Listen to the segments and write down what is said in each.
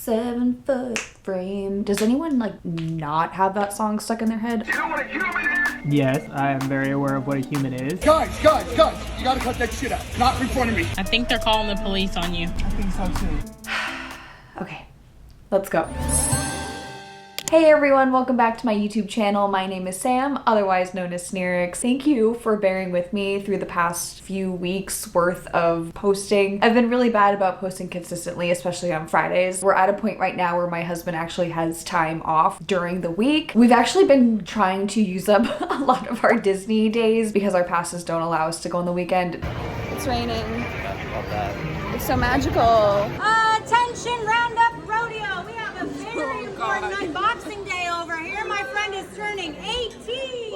7-foot frame. Does anyone like not have that song stuck in their head? You know what a human is? Yes, I am very aware of what a human is. Guys, you gotta cut that shit out. Not in front of me. I think they're calling the police on you. I think so too. Okay, let's go. Hey everyone, welcome back to my YouTube channel. My name is Sam, otherwise known as Snerix. Thank you for bearing with me through the past few weeks worth of posting. I've been really bad about posting consistently, especially on Fridays. We're at a point right now where my husband actually has time off during the week. We've actually been trying to use up a lot of our Disney days because our passes don't allow us to go on the weekend. It's raining. It's so magical. Attention Roundup Rodeo. We have a very important unboxing day over here. My friend is turning 18.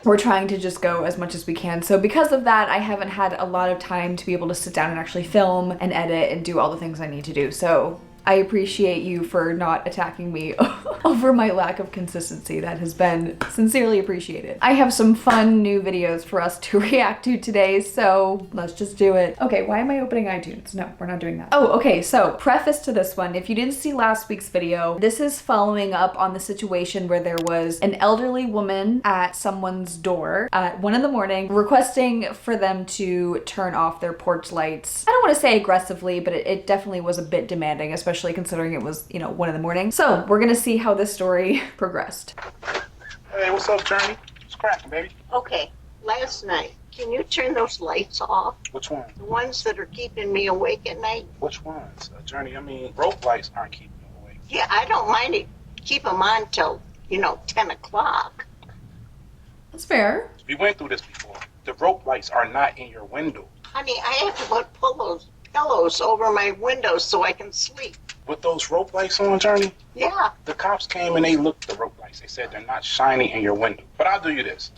We're trying to just go as much as we can. So because of that, I haven't had a lot of time to be able to sit down and actually film and edit and do all the things I need to do. So I appreciate you for not attacking me over my lack of consistency. That has been sincerely appreciated. I have some fun new videos for us to react to today, so let's just do it. Okay, why am I opening iTunes? No, we're not doing that. Oh, okay, so preface to this one. If you didn't see last week's video, this is following up on the situation where there was an elderly woman at someone's door at 1 in the morning requesting for them to turn off their porch lights. I don't want to say aggressively, but it definitely was a bit demanding, especially considering it was, 1 in the morning. So we're gonna see how this story progressed. Hey, what's up, Journey? What's cracking, baby? Okay, last night, can you turn those lights off? Which one? The ones that are keeping me awake at night? Which ones? Journey, I mean, rope lights aren't keeping you awake. Yeah, I don't mind it. Keep them on till, 10 o'clock. That's fair. We went through this before. The rope lights are not in your window. Honey, I have to put pillows over my windows so I can sleep. With those rope lights on, Journey, Yeah. the cops came and they looked at the rope lights. They said they're not shining in your window. But I'll do you this.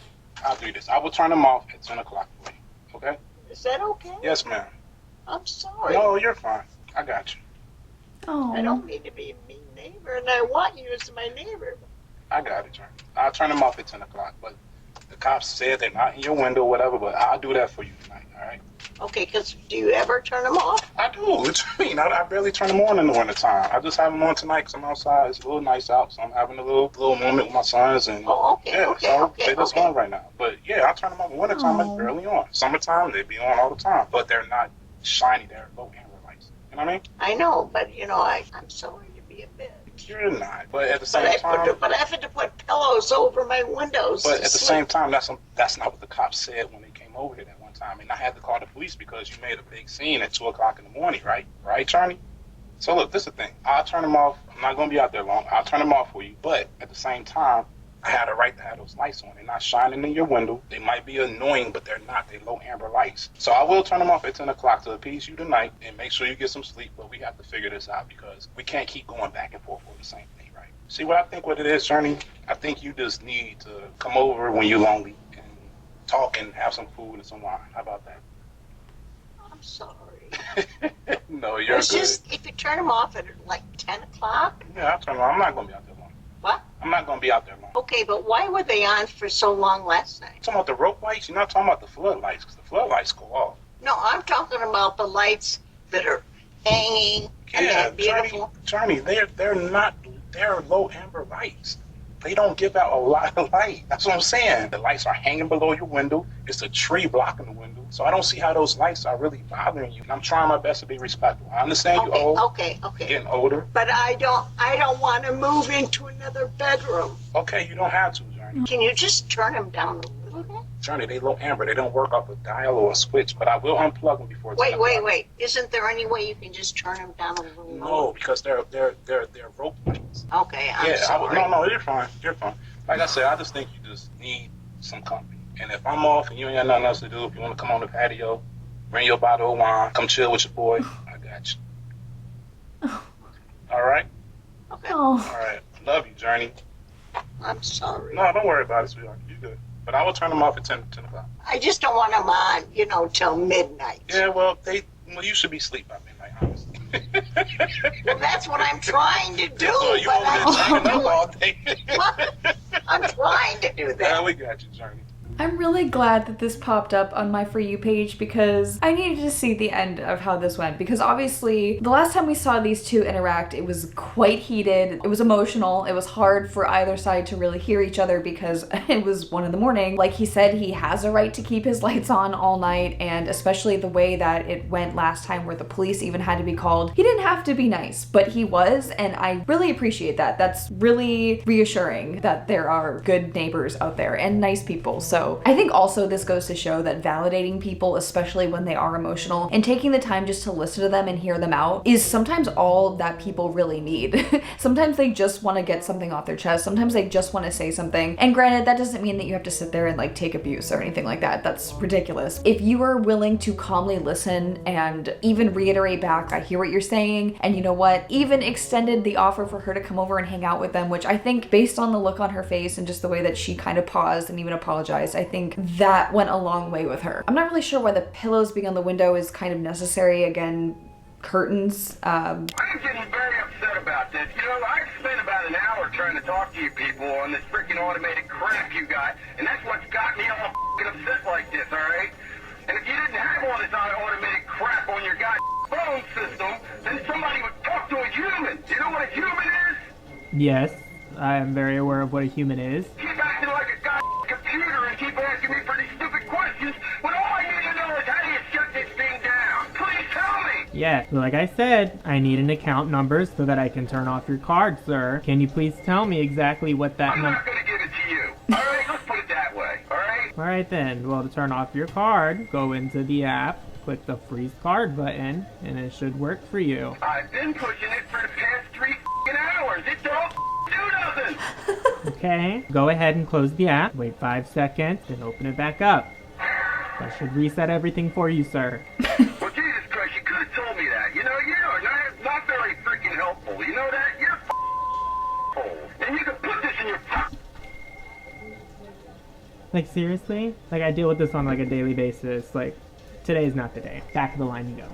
I will turn them off at 10 o'clock for you, okay? Is that okay? Yes, ma'am. I'm sorry. No, you're fine. I got you. Oh. I don't mean to be a mean neighbor, and I want you as my neighbor. I got it, Journey. I'll turn them off at 10 o'clock, but the cops said they're not in your window, whatever, but I'll do that for you tonight, all right? Okay, because do you ever turn them off? I do. What you mean? I barely turn them on in the wintertime. I just have them on tonight because I'm outside. It's a little nice out, so I'm having a little moment with my sons. And Oh, okay, yeah, okay, so okay, they're just okay. on right now. But yeah, I turn them on. In wintertime, they're barely on. Summertime, they be on all the time. But they're not shiny. They're low amber lights. You know what I mean? I know, but, I'm sorry to be a bitch. You're not. But at the same time... But I have to put pillows over my windows. But to at the sleep. same time, that's not what the cops said when they came over here that one time. And I had to call the police because you made a big scene at 2 o'clock in the morning, right? Right, Charlie? So look, this is the thing. I'll turn them off. I'm not going to be out there long. I'll turn them off for you. But at the same time, I had a right to have those lights on. They're not shining in your window. They might be annoying, but they're not. They're low amber lights. So I will turn them off at 10 o'clock to appease you tonight and make sure you get some sleep. But we have to figure this out because we can't keep going back and forth with the same thing, right? See what I think what it is, Journey? I think you just need to come over when you're lonely and talk and have some food and some wine. How about that? I'm sorry. No, you're It's good. just, if you turn them off at like 10 o'clock. Yeah, I'll turn them off. I'm not going to be out there long. What? I'm not going to be out there long. Okay, but why were they on for so long last night? Talking about the rope lights? You're not talking about the floodlights because the floodlights go off. No, I'm talking about the lights that are hanging and Yeah, they're beautiful. Journey, they're low amber lights. They don't give out a lot of light. That's what I'm saying. The lights are hanging below your window. It's a tree blocking the window. So I don't see how those lights are really bothering you. And I'm trying my best to be respectful. I understand you're old. Okay. You're getting older. But I don't want to move into another bedroom. Okay, you don't have to, Journey. Can you just turn them down a little bit? Journey, they low amber. They don't work off a dial or a switch, but I will unplug them before 10 o'clock. Wait. Isn't there any way you can just turn them down a little No, lower? because they're rope lights. Okay, I'm sorry. No, you're fine. You're fine. Like I said, I just think you just need some company. And if I'm off and you ain't got nothing else to do, if you want to come on the patio, bring your bottle of wine, come chill with your boy, I got you. All right? Okay. Oh. All right. Love you, Journey. I'm sorry. No, don't worry about it, sweetheart. You're good. But I will turn them off at 10 o'clock. I just don't want them on, till midnight. Yeah, well, you should be asleep by midnight, honestly. Well, that's what I'm trying to do. So you but over there checking up all day. What? I'm trying to do Yeah, that. we got you, Journey. I'm really glad that this popped up on my For You page because I needed to see the end of how this went, because obviously the last time we saw these two interact, it was quite heated. It was emotional. It was hard for either side to really hear each other because it was 1 a.m. Like he said, he has a right to keep his lights on all night, and especially the way that it went last time where the police even had to be called. He didn't have to be nice, but he was, and I really appreciate that. That's really reassuring that there are good neighbors out there and nice people. So I think also this goes to show that validating people, especially when they are emotional, and taking the time just to listen to them and hear them out is sometimes all that people really need. Sometimes they just want to get something off their chest. Sometimes they just want to say something. And granted, that doesn't mean that you have to sit there and like take abuse or anything like that. That's ridiculous. If you are willing to calmly listen and even reiterate back, I hear what you're saying, and you know what, even extended the offer for her to come over and hang out with them, which I think based on the look on her face and just the way that she kind of paused and even apologized, I think that went a long way with her. I'm not really sure why the pillows being on the window is kind of necessary. Again, curtains. I'm getting very upset about this. You know, I've spent about an hour trying to talk to you people on this freaking automated crap you got, and that's what's got me all upset like this, alright? And if you didn't have all this automated crap on your phone system, then somebody would talk to a human. Do you know what a human is? Yes, I am very aware of what a human is. Keep acting like a computer and keep asking me for these stupid questions when all I need to know is how do you shut this thing down? Please tell me! Yeah, like I said, I need an account number so that I can turn off your card, sir. Can you please tell me exactly what that number... I'm not gonna give it to you. Alright, let's put it that way, alright? Alright then, well, to turn off your card, go into the app, click the freeze card button, and it should work for you. I've been pushing it for the past 3 hours. It don't do nothing. Okay, go ahead and close the app, wait 5 seconds, then open it back up. That should reset everything for you, sir. Well, Jesus Christ, you could have told me that. You know, you're not very freaking helpful. You know that? You're old. And you can put this in your... Like, seriously? Like, I deal with this on, like, a daily basis. Like, today is not the day. Back of the line you go.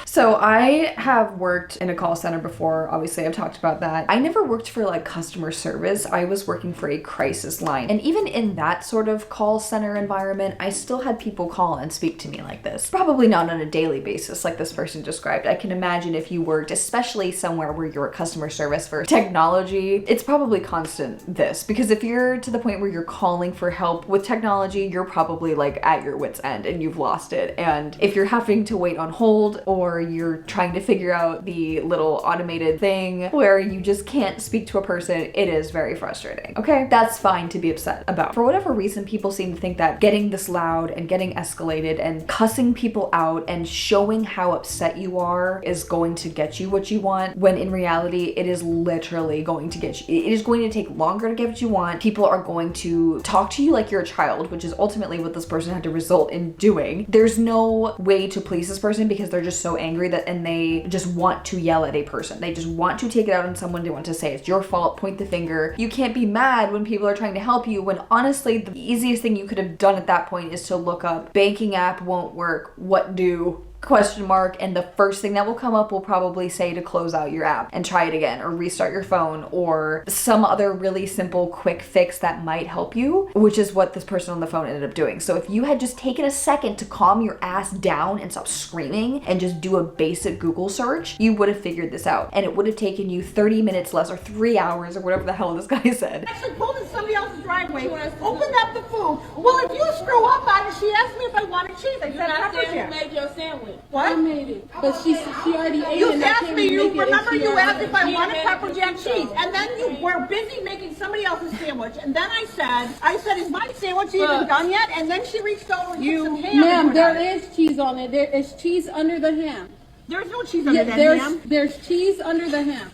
So I have worked in a call center before. Obviously, I've talked about that. I never worked for like customer service. I was working for a crisis line. And even in that sort of call center environment, I still had people call and speak to me like this. Probably not on a daily basis like this person described. I can imagine if you worked, especially somewhere where you're customer service for technology, it's probably constant this. Because if you're to the point where you're calling for help with technology, you're probably like at your wit's end and you've lost it. And if you're having to wait on hold, or you're trying to figure out the little automated thing where you just can't speak to a person, it is very frustrating. Okay, that's fine to be upset about. For whatever reason, people seem to think that getting this loud and getting escalated and cussing people out and showing how upset you are is going to get you what you want, when in reality, it is literally going to get you. It is going to take longer to get what you want. People are going to talk to you like you're a child, which is ultimately what this person had to result in doing. There's no way to please this person because they're just so angry that, and they just want to yell at a person. They just want to take it out on someone. They want to say it's your fault, point the finger. You can't be mad when people are trying to help you, when honestly the easiest thing you could have done at that point is to look up banking app won't work, what do? Question mark, and the first thing that will come up will probably say to close out your app and try it again, or restart your phone, or some other really simple quick fix that might help you, which is what this person on the phone ended up doing. So if you had just taken a second to calm your ass down and stop screaming and just do a basic Google search, you would have figured this out, and it would have taken you 30 minutes less, or 3 hours, or whatever the hell this guy said. Actually pulled in somebody else's driveway, opened up the food. Well, if you screw up on it, she asked me if I wanted cheese. I said pepper jam. Made your sandwich. What? I made it, but she already ate it. You and asked me, you remember you asked if I She wanted made pepper it jam for cheese, you. and then you were busy making somebody else's sandwich, and then I said, is my sandwich even done yet? And then she reached over and took some ham. Ma'am, and put there on it. is cheese on it. There is cheese under the ham. There's no cheese under that ham. There's cheese under the ham.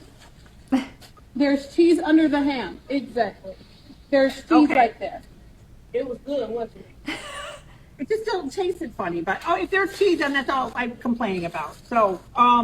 There's cheese under the ham. Exactly. There's cheese right there. It was good, wasn't it? It just still tasted funny, but if there's cheese, then that's all I'm complaining about. So,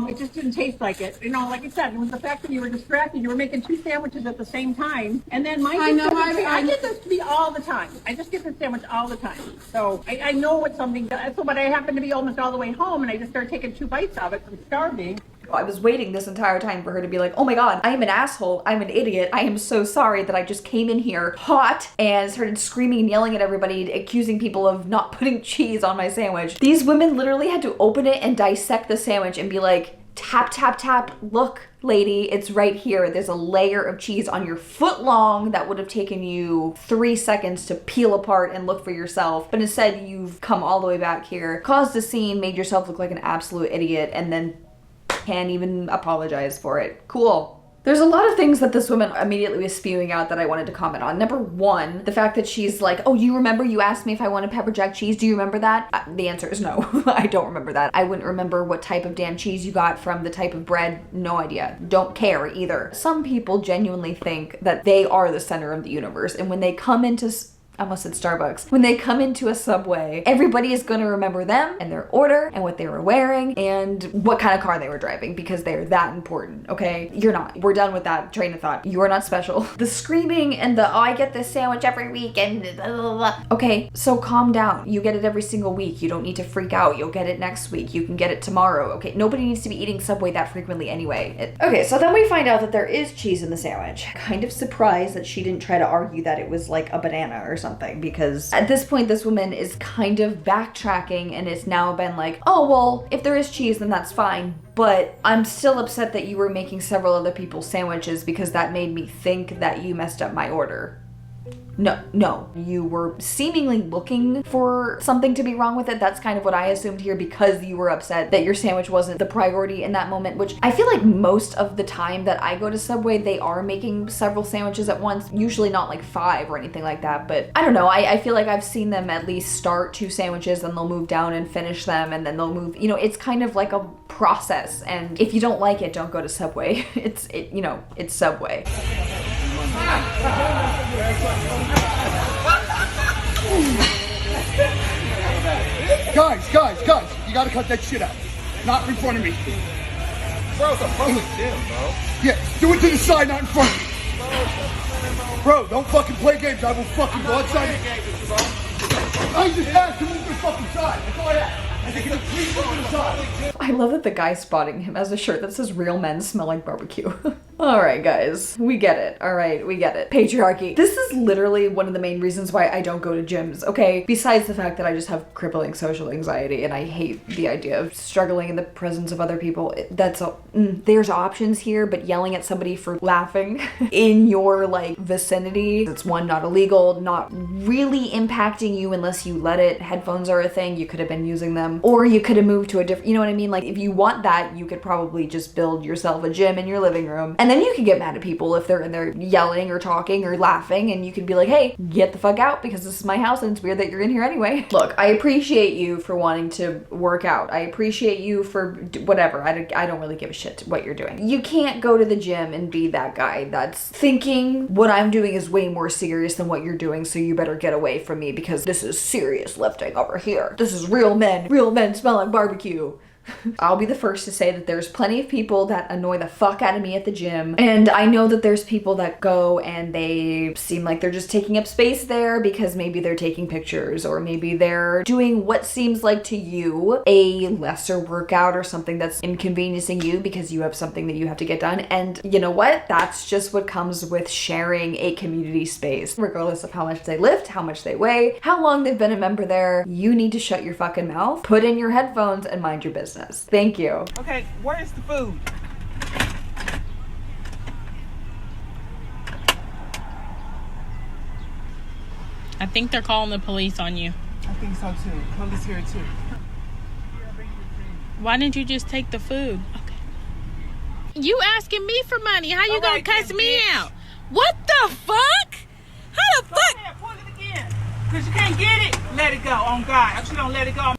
it just didn't taste like it. You know, like I said, it was the fact that you were distracted. You were making 2 sandwiches at the same time, and then I get this to be all the time. I just get this sandwich all the time. So I know it's something. But I happened to be almost all the way home, and I just started taking 2 bites of it. I'm starving. I was waiting this entire time for her to be like, oh my god, I am an asshole, I'm an idiot, I am so sorry that I just came in here hot and started screaming and yelling at everybody, accusing people of not putting cheese on my sandwich. These women literally had to open it and dissect the sandwich and be like, tap, tap, tap, look, lady, it's right here. There's a layer of cheese on your foot long that would have taken you 3 seconds to peel apart and look for yourself. But instead, you've come all the way back here, caused a scene, made yourself look like an absolute idiot, and then can't even apologize for it. Cool. There's a lot of things that this woman immediately was spewing out that I wanted to comment on. Number one, the fact that she's like, oh, you remember you asked me if I wanted pepper jack cheese? Do you remember that? The answer is no. I don't remember that. I wouldn't remember what type of damn cheese you got from the type of bread. No idea. Don't care either. Some people genuinely think that they are the center of the universe, and when they come into I almost said Starbucks. When they come into a Subway, everybody is going to remember them and their order and what they were wearing and what kind of car they were driving, because they're that important, okay? You're not. We're done with that train of thought. You are not special. The screaming and the, oh, I get this sandwich every week and blah, blah, blah. Okay, so calm down. You get it every single week. You don't need to freak out. You'll get it next week. You can get it tomorrow, okay? Nobody needs to be eating Subway that frequently anyway. Okay, so then we find out that there is cheese in the sandwich. Kind of surprised that she didn't try to argue that it was like a banana or something, because at this point this woman is kind of backtracking and it's now been like, oh well, if there is cheese then that's fine, but I'm still upset that you were making several other people's sandwiches because that made me think that you messed up my order. No, you were seemingly looking for something to be wrong with it. That's kind of what I assumed here, because you were upset that your sandwich wasn't the priority in that moment, which I feel like most of the time that I go to Subway, they are making several sandwiches at once, usually not like 5 or anything like that, but I don't know, I feel like I've seen them at least start 2 sandwiches and they'll move down and finish them and then they'll move, you know, it's kind of like a process, and if you don't like it, don't go to Subway. It's Subway. Guys, you gotta cut that shit out. Not in front of me. Bro, it's a public gym, bro. Yeah, do it to the side, not in front of me. Bro, don't fucking play games. I will fucking go outside. I just asked to move to the fucking side. That's all I asked. I love that the guy's spotting him has a shirt that says real men smell like barbecue. Alright guys, we get it. Alright, we get it. Patriarchy. This is literally one of the main reasons why I don't go to gyms, okay? Besides the fact that I just have crippling social anxiety and I hate the idea of struggling in the presence of other people. There's options here, but yelling at somebody for laughing in your like vicinity, it's one, not illegal, not really impacting you unless you let it. Headphones are a thing, you could have been using them. Or you could have moved to a different, you know what I mean? Like if you want that, you could probably just build yourself a gym in your living room. And then you can get mad at people if they're in there yelling or talking or laughing, and you could be like, hey, get the fuck out because this is my house and it's weird that you're in here anyway. Look, I appreciate you for wanting to work out. I appreciate you for whatever. I don't really give a shit what you're doing. You can't go to the gym and be that guy that's thinking what I'm doing is way more serious than what you're doing, so you better get away from me because this is serious lifting over here. This is real men. Real men smell like barbecue. I'll be the first to say that there's plenty of people that annoy the fuck out of me at the gym, and I know that there's people that go and they seem like they're just taking up space there because maybe they're taking pictures or maybe they're doing what seems like to you a lesser workout or something that's inconveniencing you because you have something that you have to get done. And you know what? That's just what comes with sharing a community space. Regardless of how much they lift, how much they weigh, how long they've been a member there, you need to shut your fucking mouth, put in your headphones, and mind your business. Thank you. Okay, where's the food? I think they're calling the police on you. I think so too. Police here too. Why didn't you just take the food? Okay. You asking me for money? How you gonna cuss me out? What the fuck? How the fuck? Ahead, pull it again. Cause you can't get it. Let it go. On God. Actually, don't let it go.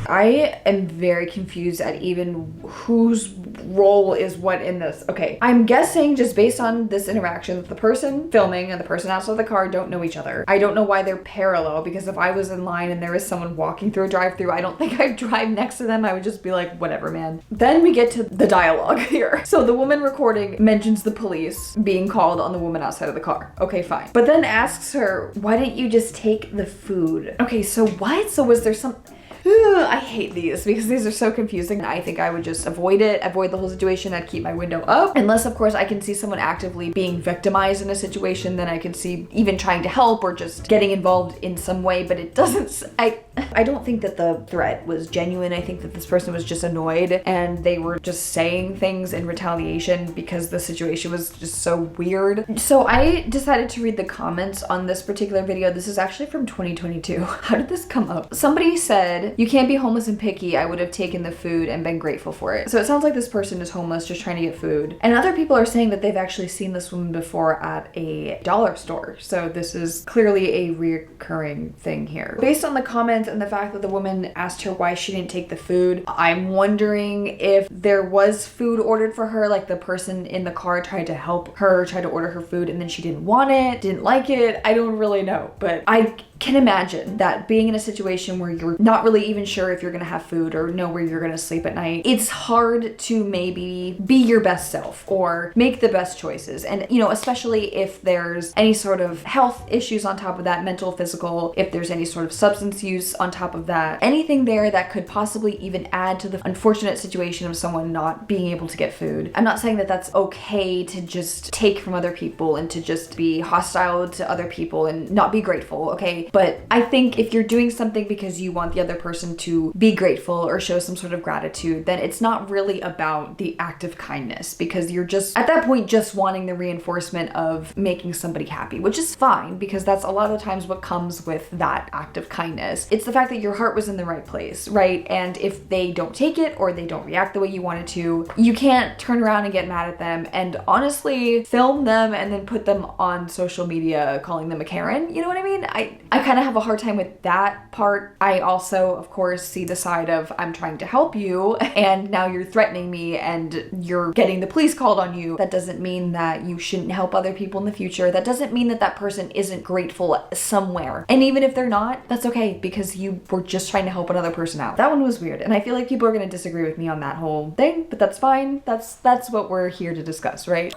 I am very confused at even whose role is what in this. Okay, I'm guessing just based on this interaction that the person filming and the person outside the car don't know each other. I don't know why they're parallel, because if I was in line and there was someone walking through a drive-thru, I don't think I'd drive next to them. I would just be like, whatever, man. Then we get to the dialogue here. So the woman recording mentions the police being called on the woman outside of the car. Okay, fine. But then asks her, why didn't you just take the food? Okay, so what? So was there some... I hate these because these are so confusing. I think I would just avoid it, avoid the whole situation. I'd keep my window up. Unless, of course, I can see someone actively being victimized in a situation, then I could see even trying to help or just getting involved in some way, but it doesn't, I don't think that the threat was genuine. I think that this person was just annoyed and they were just saying things in retaliation because the situation was just so weird. So I decided to read the comments on this particular video. This is actually from 2022. How did this come up? Somebody said, "You can't be homeless and picky. I would have taken the food and been grateful for it." So it sounds like this person is homeless, just trying to get food. And other people are saying that they've actually seen this woman before at a dollar store. So this is clearly a reoccurring thing here. Based on the comments and the fact that the woman asked her why she didn't take the food, I'm wondering if there was food ordered for her, like the person in the car tried to help her, tried to order her food, and then she didn't want it, didn't like it. I don't really know, but I can imagine that being in a situation where you're not really even sure if you're gonna have food or know where you're gonna sleep at night, it's hard to maybe be your best self or make the best choices. And, you know, especially if there's any sort of health issues on top of that, mental, physical, if there's any sort of substance use on top of that, anything there that could possibly even add to the unfortunate situation of someone not being able to get food. I'm not saying that that's okay to just take from other people and to just be hostile to other people and not be grateful, okay? But I think if you're doing something because you want the other person to be grateful or show some sort of gratitude, then it's not really about the act of kindness, because you're just, at that point, just wanting the reinforcement of making somebody happy, which is fine because that's a lot of the times what comes with that act of kindness. It's the fact that your heart was in the right place, right? And if they don't take it or they don't react the way you wanted to, you can't turn around and get mad at them and honestly film them and then put them on social media calling them a Karen. You know what I mean? I kind of have a hard time with that part. I also, of course, see the side of I'm trying to help you and now you're threatening me and you're getting the police called on you. That doesn't mean that you shouldn't help other people in the future. That doesn't mean that that person isn't grateful somewhere. And even if they're not, that's okay because you were just trying to help another person out. That one was weird. And I feel like people are going to disagree with me on that whole thing, but that's fine. That's what we're here to discuss, right?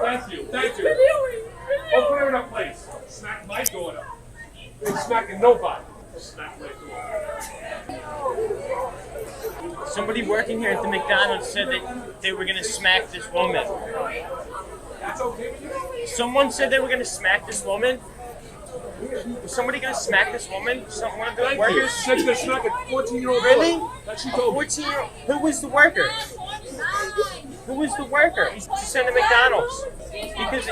Thank you. Open her up, please. Smack my daughter. Ain't smacking nobody. Smack my daughter. Somebody working here at the McDonald's said that they were gonna smack this woman. That's okay with you? Someone said they were gonna smack this woman. Was somebody gonna smack this woman? One of the workers? She said she's gonna smack a 14-year-old Really? girl. That she told me. 14-year-old? Who was the worker? Who was the worker? She said to McDonald's. Because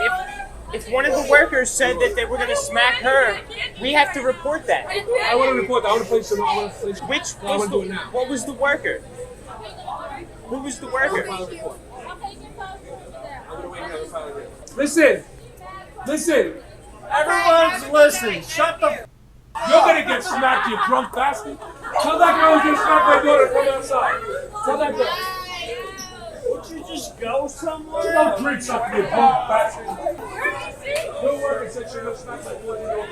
if one of the workers said that they were going to smack her, we have to report that. I want to report that. I want to place some. What was the worker? Who was the worker? Listen. Everyone's listening. Shut the. You're gonna get smacked, you drunk bastard. Tell that girl who's gonna smack my daughter to come outside. Tell that girl. Would you just go somewhere? Don't drink something, you drunk bastard. No worker said she's gonna smack my 14-year-old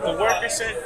The worker said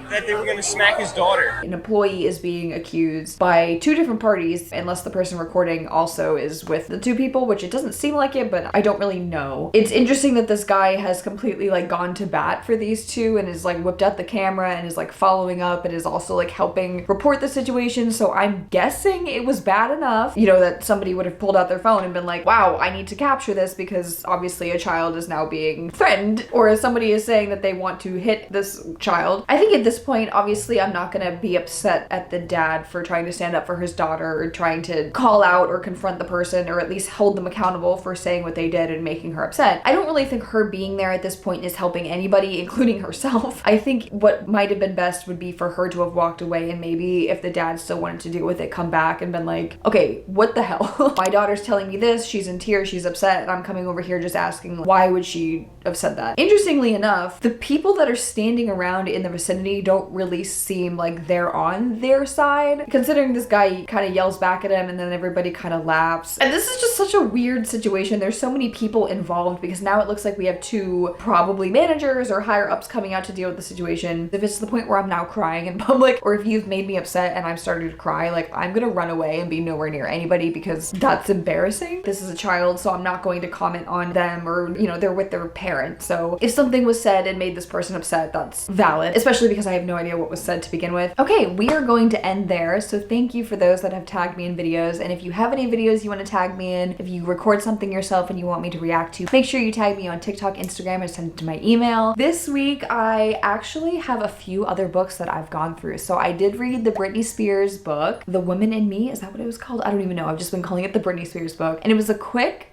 that they were going to smack his daughter. An employee is being accused by two different parties, unless the person recording also is with the two people, which it doesn't seem like it, but I don't really know. It's interesting that this guy has completely like gone to bat for these two and is like whipped out the camera and is like following up and is also like helping report the situation. So I'm guessing it was bad enough, you know, that somebody would have pulled out their phone and been like, wow, I need to capture this because obviously a child is now being threatened, or as somebody is saying that they want to hit this child. I think at this point, obviously, I'm not gonna be upset at the dad for trying to stand up for his daughter or trying to call out or confront the person or at least hold them accountable for saying what they did and making her upset. I don't really think her being there at this point is helping anybody, including herself. I think what might have been best would be for her to have walked away and maybe if the dad still wanted to deal with it, come back and been like, okay, what the hell? My daughter's telling me this, she's in tears, she's upset, and I'm coming over here just asking why would she have said that? Interestingly enough, the people that are standing around in the vicinity don't really seem like they're on their side, considering this guy kind of yells back at him and then everybody kind of laughs. And this is just such a weird situation. There's so many people involved because now it looks like we have two probably managers or higher ups coming out to deal with the situation. If it's to the point where I'm now crying in public, or if you've made me upset and I'm starting to cry, like I'm gonna run away and be nowhere near anybody because that's embarrassing. This is a child, so I'm not going to comment on them, or you know, they're with their parent. So if something was said and made this person upset, that's valid, especially because I have no idea what was said to begin with. Okay, we are going to end there. So thank you for those that have tagged me in videos. And if you have any videos you want to tag me in, if you record something yourself and you want me to react to, make sure you tag me on TikTok, Instagram, and send it to my email. This week, I actually have a few other books that I've gone through. So I did read the Britney Spears book, The Woman in Me. Is that what it was called? I don't even know. I've just been calling it the Britney Spears book. And it was a quick,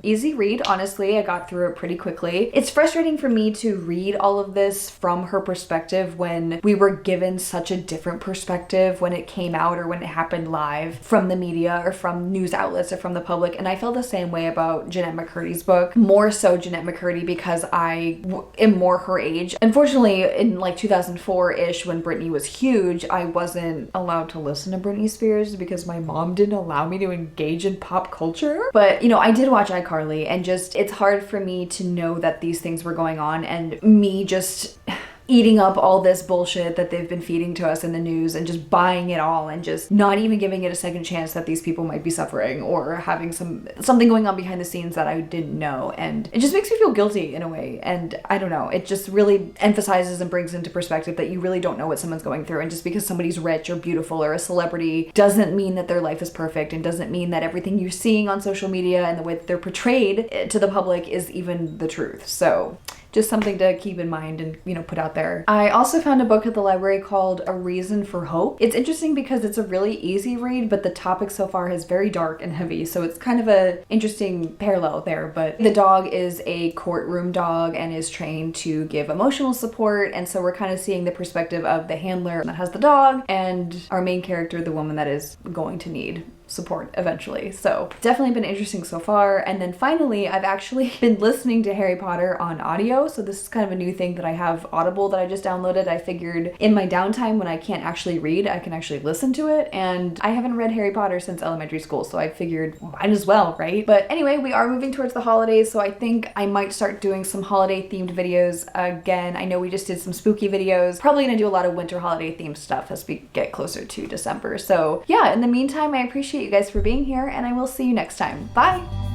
easy read. Honestly, I got through it pretty quickly. It's frustrating for me to read all of this from her perspective when we were given such a different perspective when it came out or when it happened live from the media or from news outlets or from the public. And I feel the same way about Jeanette McCurdy's book, more so Jeanette McCurdy because I am more her age. Unfortunately, in like 2004-ish when Britney was huge, I wasn't allowed to listen to Britney Spears because my mom didn't allow me to engage in pop culture. But you know, I did watch iCarly, and just it's hard for me to know that these things were going on and me just eating up all this bullshit that they've been feeding to us in the news and just buying it all and just not even giving it a second chance that these people might be suffering or having something going on behind the scenes that I didn't know. And it just makes me feel guilty in a way. And I don't know, it just really emphasizes and brings into perspective that you really don't know what someone's going through. And just because somebody's rich or beautiful or a celebrity doesn't mean that their life is perfect, and doesn't mean that everything you're seeing on social media and the way that they're portrayed to the public is even the truth. So just something to keep in mind and, you know, put out there. I also found a book at the library called A Reason for Hope. It's interesting because it's a really easy read, but the topic so far is very dark and heavy, so it's kind of a interesting parallel there. But the dog is a courtroom dog and is trained to give emotional support, and so we're kind of seeing the perspective of the handler that has the dog and our main character, the woman that is going to need support eventually. So definitely been interesting so far. And then finally, I've actually been listening to Harry Potter on audio. So this is kind of a new thing that I have, Audible, that I just downloaded. I figured in my downtime when I can't actually read, I can actually listen to it. And I haven't read Harry Potter since elementary school, so I figured might as well, right? But anyway, we are moving towards the holidays, so I think I might start doing some holiday themed videos again. I know we just did some spooky videos. Probably gonna do a lot of winter holiday themed stuff as we get closer to December. So yeah, in the meantime, I appreciate you guys for being here, and I will see you next time. Bye!